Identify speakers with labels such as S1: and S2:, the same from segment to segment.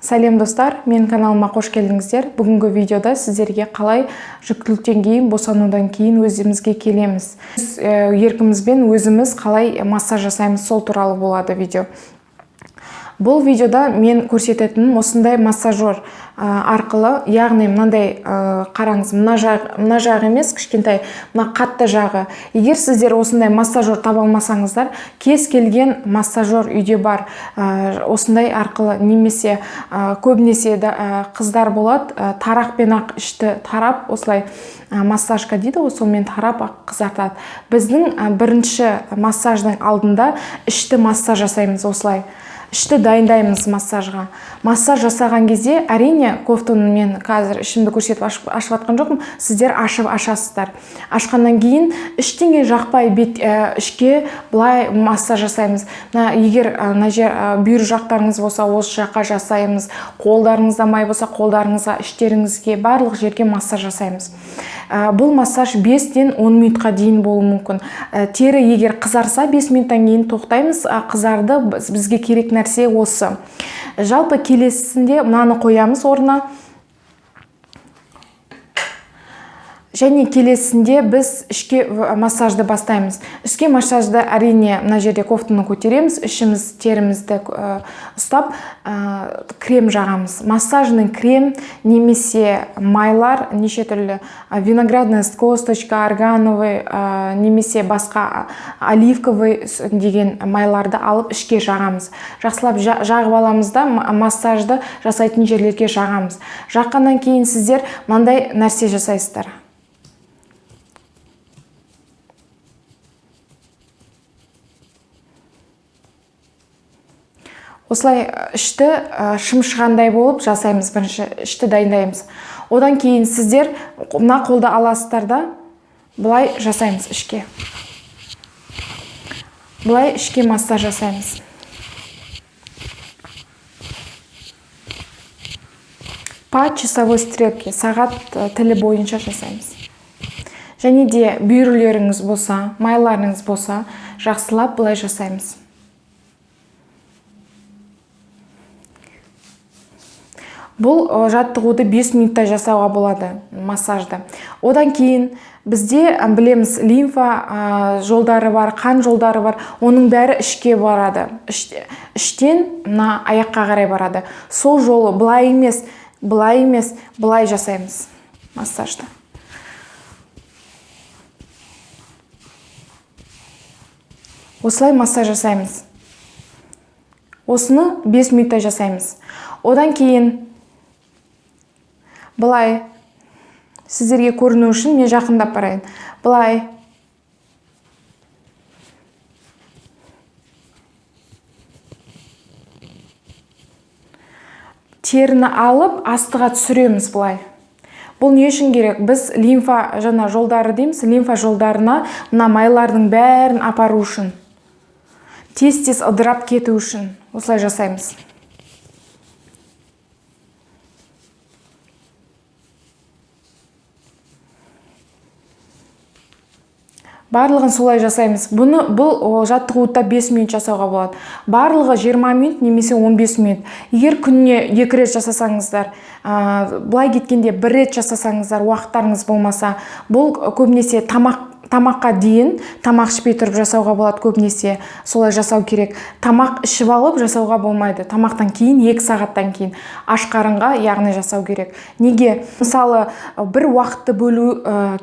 S1: Сәлем достар, мен каналыма қош келдіңіздер. Бүгінгі видеода сіздерге қалай жүктіліктен кейін, босанудан кейін өзімізге келеміз. Біз еркімізбен өзіміз қалай массаж жасаймыз, сол туралы болады видео. Бұл видеода мен көрсететінім осындай массажер арқылы, яғни мынандай қараңыз, мына жағы емес, кішкентай, мына қатты жағы. Егер сіздер осындай массажер таба алмасаңыздар, кез келген массажер үйде бар. Осындай арқылы немесе көбінесе қыздар болады, тарақпен ақ ішті тарап, осылай массажка дейді, сонымен тарап ақ қызартады. Біздің бірінші массаждың алдында ішті массаж жасаймыз осылай. Ішті дайындаймыз массажға. Массаж жасаған кезде, әрине, кофтаны мен қазір ішімді көрсетіп ашып атқан жоқпын, сіздер ашасыздар. Ашқаннан кейін іштеңе жақпай ішке былай массаж жасаймыз. Егер бүйір жақтарыңыз болса, осы жаққа жасаймыз. Қолдарыңызда май болса, қолдарыңызға, іштеріңізге, барлық жерге массаж жасаймыз. Бұл массаж 5-10 минутқа дейін болуы мүмкін. Тері егер қызарса 5 минуттан кейін тоқтаймыз, қызарды, бізге керек нәрсе осы. Жалпы келесісінде мынаны қоямыз орнына. Және келесінде біз ішке массажды бастаймыз. Ішке массажды әрине мына жерде кофтаны көтереміз, ішіміз терімізді ұстап, крем жағамыз. Массажный крем немесе майлар, неше түрлі виноградная косточка, органовый, немесе басқа оливковый деген майларды алып ішке жағамыз. Жақсылап жағып аламыз да массажды жасайтын жерлерге жағамыз. Жаққаннан кейін сіздер мынандай нәрсе жасайсыздар. Осылай ішті шымшығандай болып жасаймыз, бірінші ішті дайындаймыз. Одан кейін сіздер мына қолды аласыздар да, бұлай жасаймыз ішке. Бұлай ішке массаж жасаймыз. По часовой стрелке, сағат тілі бойынша жасаймыз. Және де бүйірлеріңіз болса, майларыңыз болса, жақсылап бұлай жасаймыз. Бұл жаттығуды 5 минутта жасауға болады, массажды. Одан кейін бізде білеміз, лимфа жолдары бар, қан жолдары бар, оның бәрі ішке барады. Іштен мына аяққа қарай барады. Сол жолы былай емес, былай жасаймыз массажды. Осылай массаж жасаймыз. Осыны 5 минутта жасаймыз. Одан кейін былай, сіздерге көріну үшін мен жақындап барайын. Былай. Теріні алып, астыға түсіреміз былай. Бұл не үшін керек? Біз лимфа жолдары дейміз, лимфа жолдарына мына майлардың бәрін апару үшін. Тез-тез ыдырап кету үшін. Осылай жасаймыз. Барлығын солай жасаймыз. Бұл жаттығуды 5 минут жасауға болады. Барлығы 20 минут немесе 15 минут. Егер күніне 2 рет жасасаңыздар, былай кеткенде 1 рет жасасаңыздар, уақыттарыңыз болмаса, бұл көбінесе тамаққа дейін, тамақ ішпей тұрып жасауға болады, көбінесе солай жасау керек. Тамақ ішіп алып жасауға болмайды. Тамақтан кейін, 2 сағаттан кейін аш қарынға, яғни жасау керек. Неге? Мысалы, бір уақытты бөлу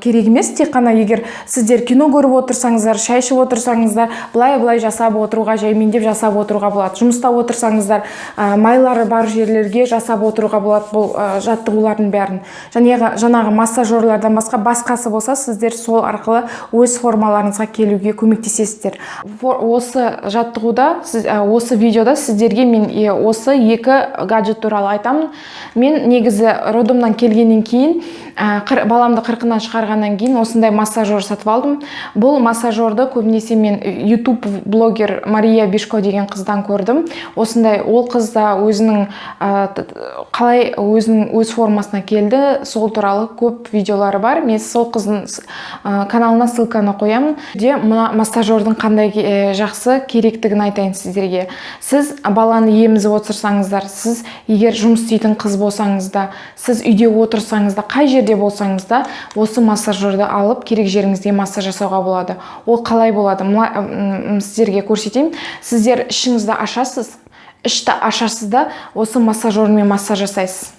S1: керек емес, тек қана егер сіздер кино көріп отырсаңыздар, шай ішіп отырсаңыздар, былай жасап отыруға, жаймендеп жасап отыруға болады. Жұмыста отырсаңыздар, майлары бар жерлерге жасап отыруға болады бұл жаттығулардың бәрін. Жаңағы массажерлардан басқасы болса, сіздер сол арқылы өз формаларыңызға келуге көмектесесіздер. Осы жаттығуда, осы видеода сіздерге мен осы 2 гаджет туралы айтамын. Мен негізі роддомнан келгеннен кейін, баламды 40-нан шығарғаннан кейін осындай массажер сатып алдым. Бұл массажерді көбінесе мен YouTube блогер Мария Бишко деген қыздан көрдім. Осындай ол қызда өзінің қалай өз формасына келді, сол туралы көп видеолары бар. Мен сол қыздың каналына каналыма ссылканы қоямын. Мына массажердің қандай жақсы керектігін айтайын сіздерге. Сіз баланы емізіп отырсаңыздар, сіз егер жұмыс істейтін қыз болсаңыз да, сіз үйде отырсаңыз да, қай жерде болсаңыз да, осы массажерді алып керек жеріңізге массаж жасауға болады. Ол қалай болады? Сіздерге көрсетейін. Сіздер ішіңізді ашасыз, ішті ашасыз да, осы массажермен массаж жасайсыз.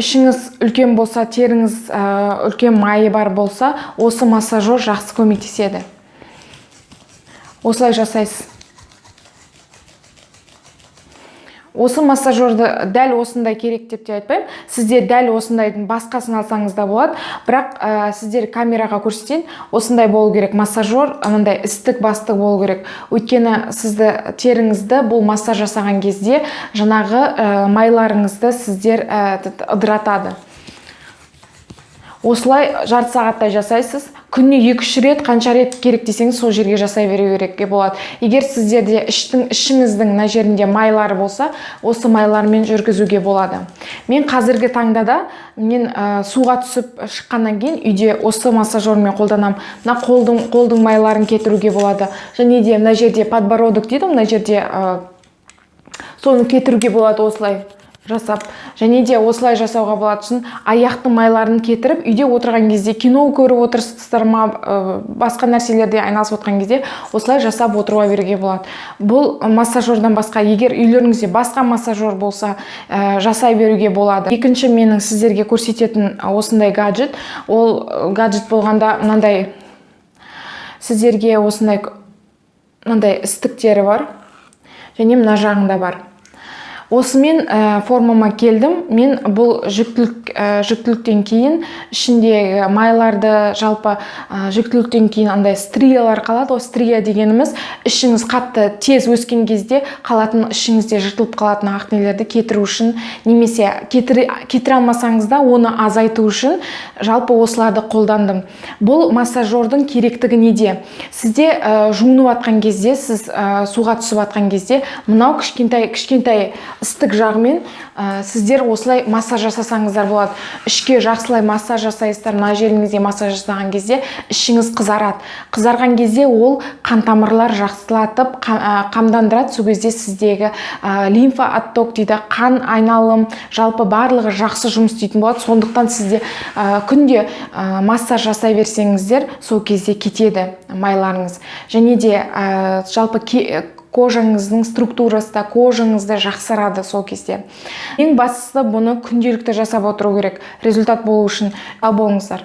S1: Ішіңіз үлкен болса, теріңіз үлкен майы бар болса, осы массажер жақсы көмектеседі. Осылай жасайсыз. Осы массажерді дәл осындай керек деп те айтпаймын. Сізде дәл осындайдың басқасын алсаңыз да болады. Бірақ сіздер камераға көрсетейін. Осындай болу керек массажер, мындай істік бастық болу керек. Өйткені сізді теріңізді бұл массаж жасаған кезде жаңағы майларыңызды сіздер ыдыратады. Осылай жарты сағаттай жасайсыз. Күніне 2-3 рет, қанша рет керек десеңіз, сол жерге жасай беру керек болады. Егер сіздерде ішіңіздің мына жерінде майлары болса, осы майлармен жүргізуге болады. Мен қазіргі таңда да суға түсіп шыққаннан кейін үйде осы массажермен қолданамын. Мына қолдың майларын кетіруге болады. Және де мына жерде подбородок дейді, мына жерде соны кетіруге болады осылай жасап. Және де осылай жасауға болады үшін аяқтың майларын кетіріп, үйде отырған кезде, кино көріп отырсыздар ма, басқа нәрселерде айналысып отырған кезде осылай жасап отыруға беруге болады. Бұл массажердан басқа, егер үйлеріңізде басқа массажер болса, жасай беруге болады. Екінші менің сіздерге көрсететін осындай гаджет. Ол гаджет болғанда мынандай сіздерге осындай мынандай істіктері бар. Және мына жағында бар. Осымен формама келдім. Мен бұл жүктіліктен кейін ішіндегі майларды, жалпы жүктіліктен кейін андай стриялар қалады. О стрия дегеніміз ішіңіз қатты тез өскен кезде қалатын, ішіңізде жыртылып қалатын ақнелерді кетіру үшін, немесе кетіре алмасаңыз да оны азайту үшін жалпы осыларды қолдандым. Бұл массажердің керектігі неде? Сізде жуынып атқан кезде, сіз суға түсіп атқан кезде, мынау кішкентай ыстық жағымен сіздер осылай массаж жасасаңыздар болады. Ішке жақсылай массаж жасайсыздар. Мына жеріңізде массаж жасаған кезде ішіңіз қызарады. Қызарған кезде ол қан тамырлар жақсылатып қамдандырады. Сол кезде сіздегі лимфа отток дейді, қан айналым, жалпы барлығы жақсы жұмыс істейтін болады. Сондықтан сізде күнде массаж жасай берсеңіздер, сол кезде кетеді майларыңыз. Және де жалпы кожаңыздың структурасы да, кожаңызды жақсарады сол кезде. Ең бастысы бұны күнделікті жасап отыру керек. Результат болу үшін ал болыңыздар.